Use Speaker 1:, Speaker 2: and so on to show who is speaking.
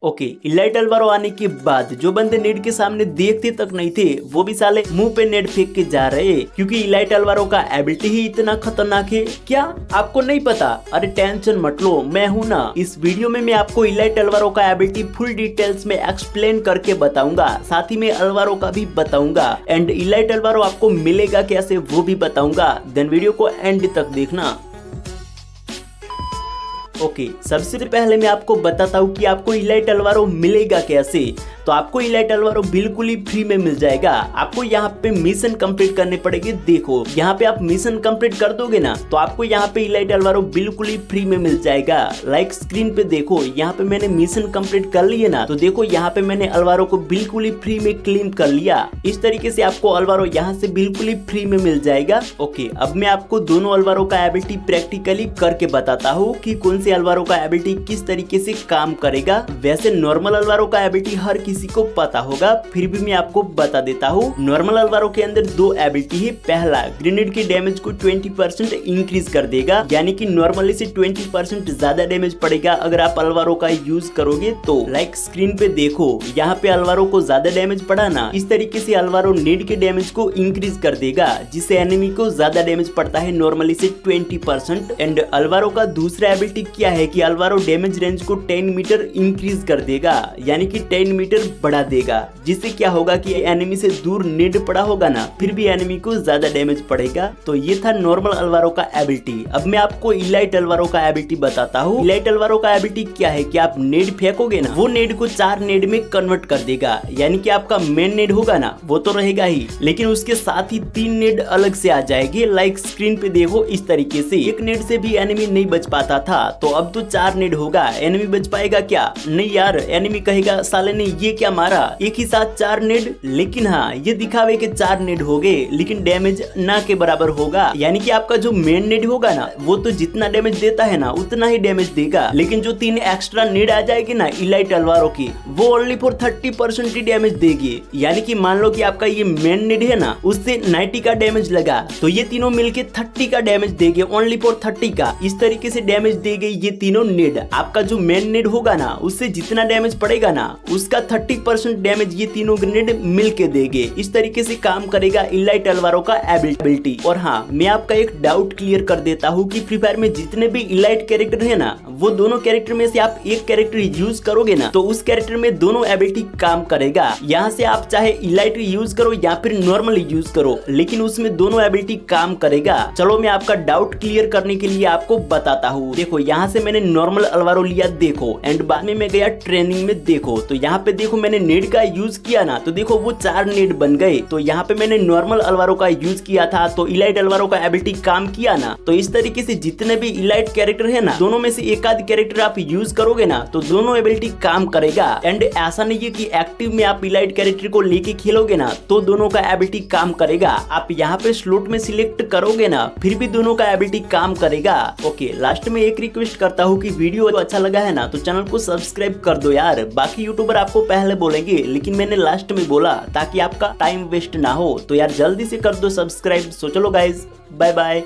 Speaker 1: Okay, elite Alvaro आने के बाद जो बंदे नेड के सामने देखते तक नहीं थे वो भी साले मुंह पे नेड फेंक के जा रहे, क्योंकि इलाइट अलवारो का एबिलिटी ही इतना खतरनाक है। क्या आपको नहीं पता? अरे टेंशन मत लो, मैं हूँ ना। इस वीडियो में मैं आपको इलाइट अलवारो का एबिलिटी फुल डिटेल्स में एक्सप्लेन करके बताऊंगा, साथ ही में अलवारो का भी बताऊंगा, एंड इलाइट अलवारो आपको मिलेगा कैसे वो भी बताऊंगा। देन वीडियो को एंड तक देखना। ओके, सबसे पहले मैं आपको बताता हूँ कि आपको इलाइट अलवारो मिलेगा कैसे। तो आपको इलाइट अलवारो बिल्कुल ही फ्री में मिल जाएगा। आपको यहाँ पे मिशन कंप्लीट करने पड़ेगी। देखो यहाँ पे आप मिशन कंप्लीट कर दोगे ना तो आपको यहाँ पे इलाइट अलवारो बिल्कुल ही फ्री में मिल जाएगा। लाइक स्क्रीन पे देखो, यहाँ पे मैंने मिशन कंप्लीट कर लिए ना, तो देखो यहाँ पे मैंने अलवारो को बिल्कुल ही फ्री में क्लेम कर लिया। इस तरीके से आपको अलवारो यहाँ से बिल्कुल ही फ्री में मिल जाएगा। ओके, अब मैं आपको दोनों अलवारो का एबिलिटी प्रैक्टिकली करके बताता हूँ कि कौन से अलवारो का एबिलिटी किस तरीके से काम करेगा। वैसे नॉर्मल अलवारो का एबिलिटी हर किसी को पता होगा, फिर भी मैं आपको बता देता हूँ। नॉर्मल अलवारो के अंदर दो एबिलिटी है। पहला, ग्रेनेड के डैमेज को 20% इंक्रीज कर देगा, यानी कि नॉर्मली से 20% ज्यादा डैमेज पड़ेगा अगर आप अलवारो का यूज करोगे तो। लाइक स्क्रीन पे देखो, यहाँ पे अलवारो को ज्यादा डैमेज पड़ा ना, इस तरीके से अलवारो नेड के डैमेज को इंक्रीज कर देगा, जिससे एनिमी को ज्यादा डैमेज पड़ता है नॉर्मली से 20%। एंड अलवारो का दूसरा एबिलिटी क्या है कि अलवारो डैमेज रेंज को 10 मीटर इंक्रीज कर देगा, यानी कि 10 मीटर बढ़ा देगा, जिससे क्या होगा कि एनिमी से दूर नेड पड़ा होगा ना, फिर भी एनिमी को ज्यादा डैमेज पड़ेगा। तो ये था नॉर्मल अलवारो का एबिलिटी। अब मैं आपको इलाइट अलवारो का एबिलिटी बताता हूँ। इलाइट अलवारो का एबिलिटी क्या है कि आप नेड फेंकोगे ना, वो नेड को 4 नेड में कन्वर्ट कर देगा, यानी कि आपका मेन नेड होगा ना वो तो रहेगा ही, लेकिन उसके साथ ही 3 नेड अलग से आ जाएंगे। लाइक स्क्रीन पे देखो, इस तरीके से एक नेड से भी एनिमी नहीं बच पाता था, तो अब तो 4 नेड होगा। एनिमी बच पाएगा क्या? नहीं यार, एनिमी कहेगा साले ने ये क्या मारा, एक ही साथ 4 नेड। लेकिन हाँ, ये दिखावे के 4 नेड हो गए, लेकिन डैमेज ना के बराबर होगा, यानी कि आपका जो मेन नेड होगा ना वो तो जितना डैमेज देता है ना उतना ही डैमेज देगा, लेकिन जो 3 एक्स्ट्रा नेड आ जाएगी ना इलाइट अलवारो की, वो ओनली फॉर 30% ही डैमेज देगी। यानी कि मान लो कि आपका ये मेन नेड है ना, उससे 90 का डैमेज लगा, तो ये तीनों मिलके 30 का डैमेज देंगे, ओनली फॉर 30 का। इस तरीके से डैमेज देंगे ये तीनों नेड। आपका जो मेन नेड होगा ना उससे जितना डैमेज पड़ेगा ना उसका 30% डैमेज ये तीनों ग्रेनेड मिलके देंगे। इस तरीके से काम करेगा इलाइट अलवारो का एबिलिटी। और हाँ, मैं आपका एक डाउट क्लियर कर देता हूँ कि फ्री फायर में जितने भी इलाइट कैरेक्टर है ना, वो दोनों कैरेक्टर में से आप एक कैरेक्टर यूज करोगे ना तो उस कैरेक्टर में दोनों एबिलिटी काम करेगा। यहाँ से आप चाहे इलाइट यूज करो या फिर नॉर्मल यूज करो, लेकिन उसमें दोनों एबिलिटी काम करेगा। चलो मैं आपका डाउट क्लियर करने के लिए आपको बताता हूँ। देखो यहाँ से मैंने नॉर्मल अलवारो लिया, देखो, एंड बाद में मैं गया ट्रेनिंग में। देखो तो यहाँ पे देखो मैंने नेड का यूज किया ना, तो देखो वो 4 नेड बन गए। तो यहाँ पे मैंने नॉर्मल अलवारो का यूज किया था, तो इलाइट अलवारो का एबिलिटी काम किया ना। तो इस तरीके से जितने भी इलाइट कैरेक्टर है ना, दोनों में से एक आध कैरेक्टर आप यूज करोगे ना तो दोनों एबिलिटी काम करेगा। एंड ऐसा नहीं है कि एक्टिव में आप इलाइट कैरेक्टर को लेके खेलोगे ना तो दोनों का एबिलिटी काम करेगा। आप यहाँ पे स्लॉट में सिलेक्ट करोगे ना फिर भी दोनों का एबिलिटी काम करेगा। ओके, लास्ट में एक रिक्वेस्ट करता हूँ कि वीडियो अच्छा लगा है ना तो चैनल को सब्सक्राइब कर दो यार। बाकी यूट्यूबर आपको पहले बोलेंगे, लेकिन मैंने लास्ट में बोला ताकि आपका टाइम वेस्ट ना हो। तो यार जल्दी से कर दो सब्सक्राइब। सो चलो गाइज, बाय बाय।